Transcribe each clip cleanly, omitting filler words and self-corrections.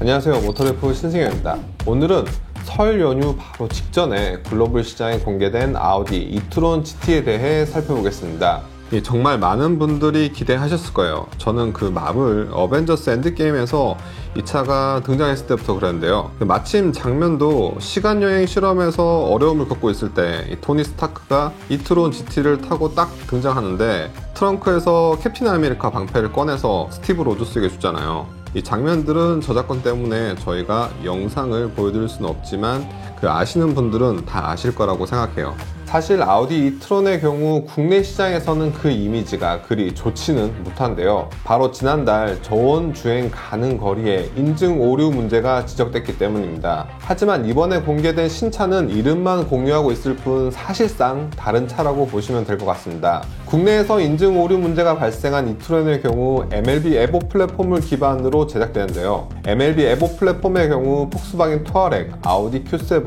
안녕하세요, 모터래프 신승현입니다. 오늘은 설 연휴 바로 직전에 글로벌 시장에 공개된 아우디 이트론 GT에 대해 살펴보겠습니다. 정말 많은 분들이 기대하셨을 거예요. 저는 그 마블 어벤져스 엔드게임에서 이 차가 등장했을 때부터 그랬는데요. 마침 장면도 시간여행 실험에서 어려움을 겪고 있을 때 토니 스타크가 이트론 GT를 타고 딱 등장하는데 트렁크에서 캡틴 아메리카 방패를 꺼내서 스티브 로저스에게 주잖아요. 이 장면들은 저작권 때문에 저희가 영상을 보여드릴 수는 없지만 아시는 분들은 다 아실 거라고 생각해요. 사실 아우디 이트론의 경우 국내 시장에서는 그 이미지가 그리 좋지는 못한데요. 바로 지난달 저온 주행 가능 거리에 인증 오류 문제가 지적됐기 때문입니다. 하지만 이번에 공개된 신차는 이름만 공유하고 있을 뿐 사실상 다른 차라고 보시면 될 것 같습니다. 국내에서 인증 오류 문제가 발생한 이트론의 경우 MLB 에보 플랫폼을 기반으로 제작되는데요. MLB 에보 플랫폼의 경우 폭스바겐 투아렉, 아우디 Q7,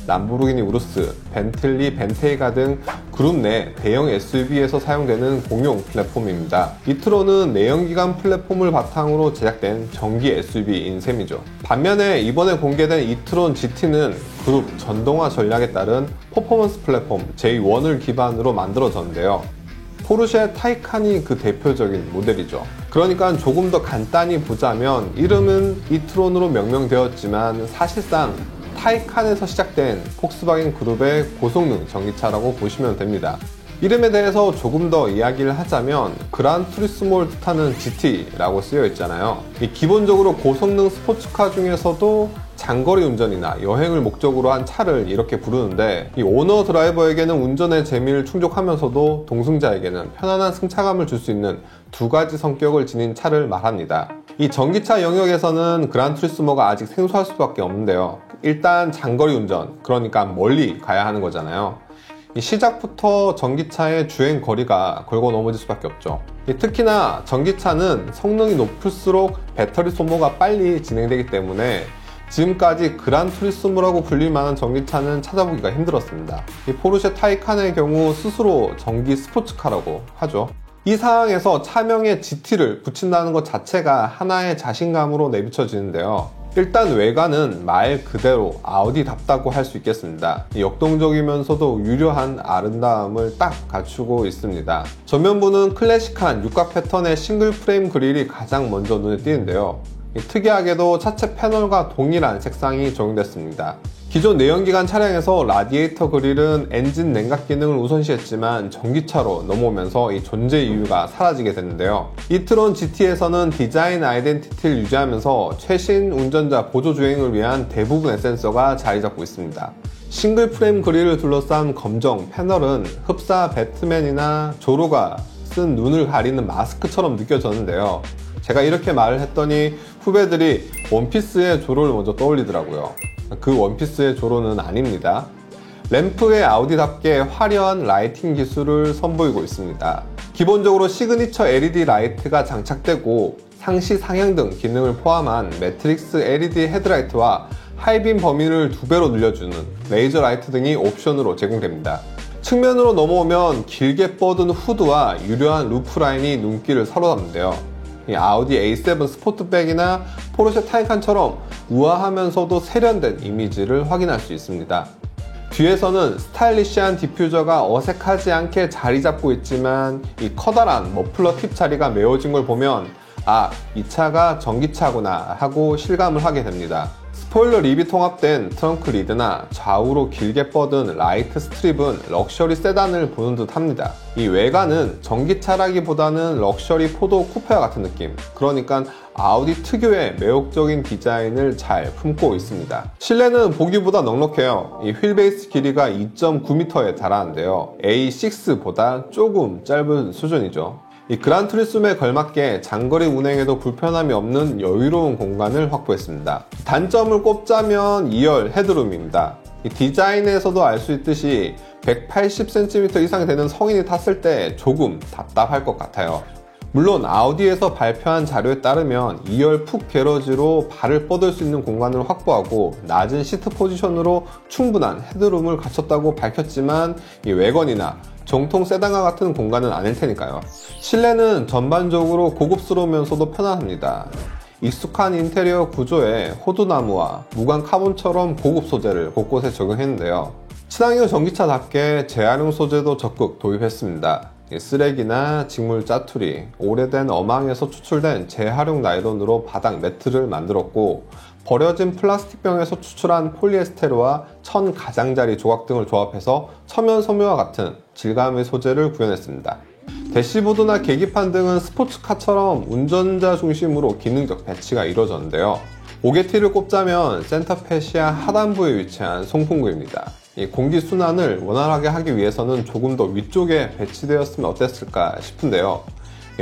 람보르기니 우루스, 벤틀리 벤테이가 등 그룹 내 대형 SUV에서 사용되는 공용 플랫폼입니다. 이트론은 내연기관 플랫폼을 바탕으로 제작된 전기 SUV인 셈이죠. 반면에 이번에 공개된 이트론 GT는 그룹 전동화 전략에 따른 퍼포먼스 플랫폼 J1을 기반으로 만들어졌는데요. 포르쉐 타이칸이 그 대표적인 모델이죠. 그러니까 조금 더 간단히 보자면 이름은 이트론으로 명명되었지만 사실상 타이칸에서 시작된 폭스바겐 그룹의 고성능 전기차라고 보시면 됩니다. 이름에 대해서 조금 더 이야기를 하자면 그란 투리스모를 뜻하는 GT라고 쓰여 있잖아요. 기본적으로 고성능 스포츠카 중에서도 장거리 운전이나 여행을 목적으로 한 차를 이렇게 부르는데 오너 드라이버에게는 운전의 재미를 충족하면서도 동승자에게는 편안한 승차감을 줄 수 있는 두 가지 성격을 지닌 차를 말합니다. 이 전기차 영역에서는 그란 투리스모가 아직 생소할 수밖에 없는데요. 일단 장거리 운전, 그러니까 멀리 가야 하는 거잖아요. 시작부터 전기차의 주행 거리가 걸고 넘어질 수밖에 없죠. 특히나 전기차는 성능이 높을수록 배터리 소모가 빨리 진행되기 때문에 지금까지 그란 투리스모라고 불릴 만한 전기차는 찾아보기가 힘들었습니다. 포르쉐 타이칸의 경우 스스로 전기 스포츠카라고 하죠. 이 상황에서 차명에 GT를 붙인다는 것 자체가 하나의 자신감으로 내비쳐지는데요. 일단 외관은 말 그대로 아우디답다고 할 수 있겠습니다. 역동적이면서도 유려한 아름다움을 딱 갖추고 있습니다. 전면부는 클래식한 육각 패턴의 싱글 프레임 그릴이 가장 먼저 눈에 띄는데요. 특이하게도 차체 패널과 동일한 색상이 적용됐습니다. 기존 내연기관 차량에서 라디에이터 그릴은 엔진 냉각 기능을 우선시했지만 전기차로 넘어오면서 이 존재 이유가 사라지게 됐는데요. 이트론 GT에서는 디자인 아이덴티티를 유지하면서 최신 운전자 보조 주행을 위한 대부분의 센서가 자리 잡고 있습니다. 싱글 프레임 그릴을 둘러싼 검정 패널은 흡사 배트맨이나 조로가 쓴 눈을 가리는 마스크처럼 느껴졌는데요. 제가 이렇게 말을 했더니 후배들이 원피스의 조로를 먼저 떠올리더라고요. 그 원피스의 조로는 아닙니다. 램프에 아우디답게 화려한 라이팅 기술을 선보이고 있습니다. 기본적으로 시그니처 LED 라이트가 장착되고 상시 상향등 기능을 포함한 매트릭스 LED 헤드라이트와 하이빔 범위를 2배로 늘려주는 레이저 라이트 등이 옵션으로 제공됩니다. 측면으로 넘어오면 길게 뻗은 후드와 유려한 루프 라인이 눈길을 사로잡는데요. 아우디 A7 스포트백이나 포르쉐 타이칸처럼 우아하면서도 세련된 이미지를 확인할 수 있습니다. 뒤에서는 스타일리시한 디퓨저가 어색하지 않게 자리 잡고 있지만 이 커다란 머플러 팁 자리가 메워진 걸 보면 이 차가 전기차구나 하고 실감을 하게 됩니다. 스포일러 립이 통합된 트렁크 리드나 좌우로 길게 뻗은 라이트 스트립은 럭셔리 세단을 보는 듯 합니다. 이 외관은 전기차라기보다는 럭셔리 포도 쿠페와 같은 느낌. 그러니까 아우디 특유의 매혹적인 디자인을 잘 품고 있습니다. 실내는 보기보다 넉넉해요. 이 휠베이스 길이가 2.9m에 달하는데요. A6보다 조금 짧은 수준이죠. 이 그란 투리스모에 걸맞게 장거리 운행에도 불편함이 없는 여유로운 공간을 확보했습니다. 단점을 꼽자면 2열 헤드룸입니다. 이 디자인에서도 알 수 있듯이 180cm 이상 되는 성인이 탔을 때 조금 답답할 것 같아요. 물론 아우디에서 발표한 자료에 따르면 2열 푹 게러지로 발을 뻗을 수 있는 공간을 확보하고 낮은 시트 포지션으로 충분한 헤드룸을 갖췄다고 밝혔지만 이 외건이나 정통 세단과 같은 공간은 아닐 테니까요. 실내는 전반적으로 고급스러우면서도 편안합니다. 익숙한 인테리어 구조에 호두나무와 무광 카본처럼 고급 소재를 곳곳에 적용했는데요. 친환경 전기차답게 재활용 소재도 적극 도입했습니다. 쓰레기나 직물 짜투리, 오래된 어망에서 추출된 재활용 나일론으로 바닥 매트를 만들었고, 버려진 플라스틱 병에서 추출한 폴리에스테르와 천 가장자리 조각 등을 조합해서 천연 섬유와 같은 질감의 소재를 구현했습니다. 대시보드나 계기판 등은 스포츠카처럼 운전자 중심으로 기능적 배치가 이루어졌는데요. 오게티를 꼽자면 센터페시아 하단부에 위치한 송풍구입니다. 이 공기순환을 원활하게 하기 위해서는 조금 더 위쪽에 배치되었으면 어땠을까 싶은데요.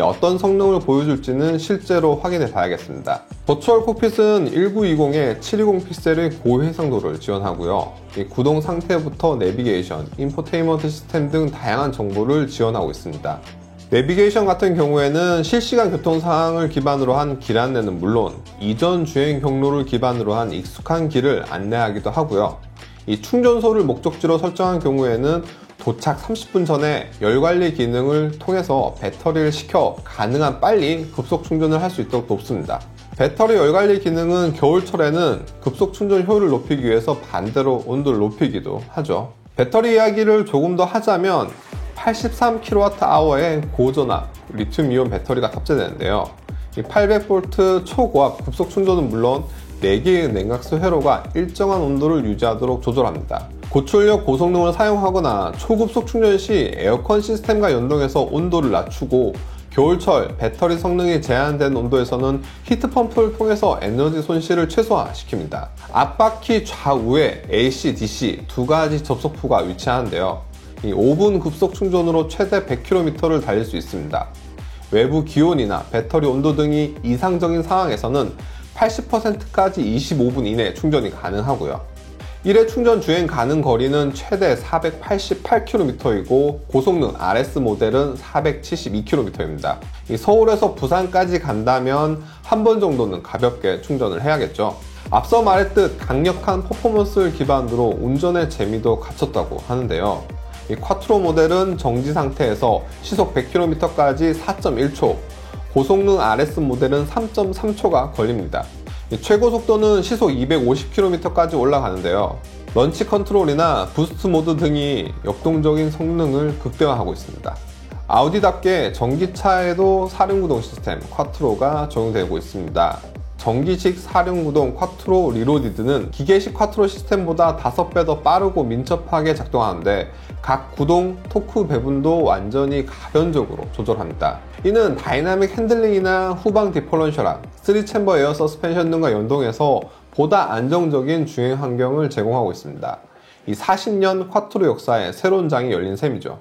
어떤 성능을 보여줄지는 실제로 확인해 봐야겠습니다. 버추얼 콕핏은 1920에 720 픽셀의 고해상도를 지원하고요. 구동 상태부터 내비게이션, 인포테인먼트 시스템 등 다양한 정보를 지원하고 있습니다. 내비게이션 같은 경우에는 실시간 교통 상황을 기반으로 한 길 안내는 물론 이전 주행 경로를 기반으로 한 익숙한 길을 안내하기도 하고요. 이 충전소를 목적지로 설정한 경우에는 도착 30분 전에 열관리 기능을 통해서 배터리를 식혀 가능한 빨리 급속 충전을 할 수 있도록 돕습니다. 배터리 열관리 기능은 겨울철에는 급속 충전 효율을 높이기 위해서 반대로 온도를 높이기도 하죠. 배터리 이야기를 조금 더 하자면 83kWh의 고전압 리튬이온 배터리가 탑재되는데요. 이 800V 초고압 급속 충전은 물론 4개의 냉각수 회로가 일정한 온도를 유지하도록 조절합니다. 고출력 고성능을 사용하거나 초급속 충전 시 에어컨 시스템과 연동해서 온도를 낮추고, 겨울철 배터리 성능이 제한된 온도에서는 히트펌프를 통해서 에너지 손실을 최소화시킵니다. 앞바퀴 좌우에 AC, DC 두 가지 접속부가 위치하는데요. 이 5분 급속 충전으로 최대 100km를 달릴 수 있습니다. 외부 기온이나 배터리 온도 등이 이상적인 상황에서는 80%까지 25분 이내 충전이 가능하고요. 1회 충전 주행 가능 거리는 최대 488km이고 고성능 RS 모델은 472km입니다. 서울에서 부산까지 간다면 한 번 정도는 가볍게 충전을 해야겠죠. 앞서 말했듯 강력한 퍼포먼스를 기반으로 운전의 재미도 갖췄다고 하는데요. 이 쿼트로 모델은 정지 상태에서 시속 100km까지 4.1초, 고성능 RS 모델은 3.3초가 걸립니다. 최고 속도는 시속 250km까지 올라가는데요. 런치 컨트롤이나 부스트 모드 등이 역동적인 성능을 극대화하고 있습니다. 아우디답게 전기차에도 4륜구동 시스템 쿼트로가 적용되고 있습니다. 전기식 4륜구동 쿼트로 리로디드는 기계식 쿼트로 시스템보다 5배 더 빠르고 민첩하게 작동하는데, 각 구동 토크 배분도 완전히 가변적으로 조절합니다. 이는 다이나믹 핸들링이나 후방 디퍼런셜함, 3챔버 에어 서스펜션 등과 연동해서 보다 안정적인 주행 환경을 제공하고 있습니다. 이 40년 쿼트로 역사에 새로운 장이 열린 셈이죠.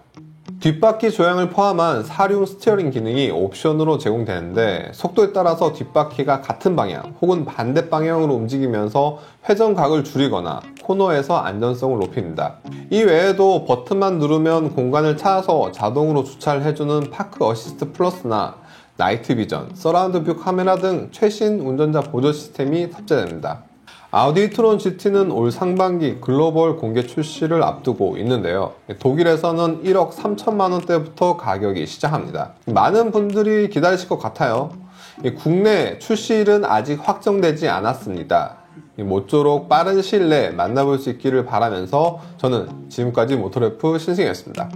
뒷바퀴 조향을 포함한 4륜 스티어링 기능이 옵션으로 제공되는데, 속도에 따라서 뒷바퀴가 같은 방향 혹은 반대 방향으로 움직이면서 회전각을 줄이거나 코너에서 안전성을 높입니다. 이 외에도 버튼만 누르면 공간을 찾아서 자동으로 주차를 해주는 파크 어시스트 플러스나 나이트 비전, 서라운드 뷰 카메라 등 최신 운전자 보조 시스템이 탑재됩니다. 아우디 e-tron GT는 올 상반기 글로벌 공개 출시를 앞두고 있는데요. 독일에서는 1억 3천만 원대부터 가격이 시작합니다. 많은 분들이 기다리실 것 같아요. 국내 출시일은 아직 확정되지 않았습니다. 모쪼록 빠른 시일 내에 만나볼 수 있기를 바라면서 저는 지금까지 모토래프 신승이었습니다.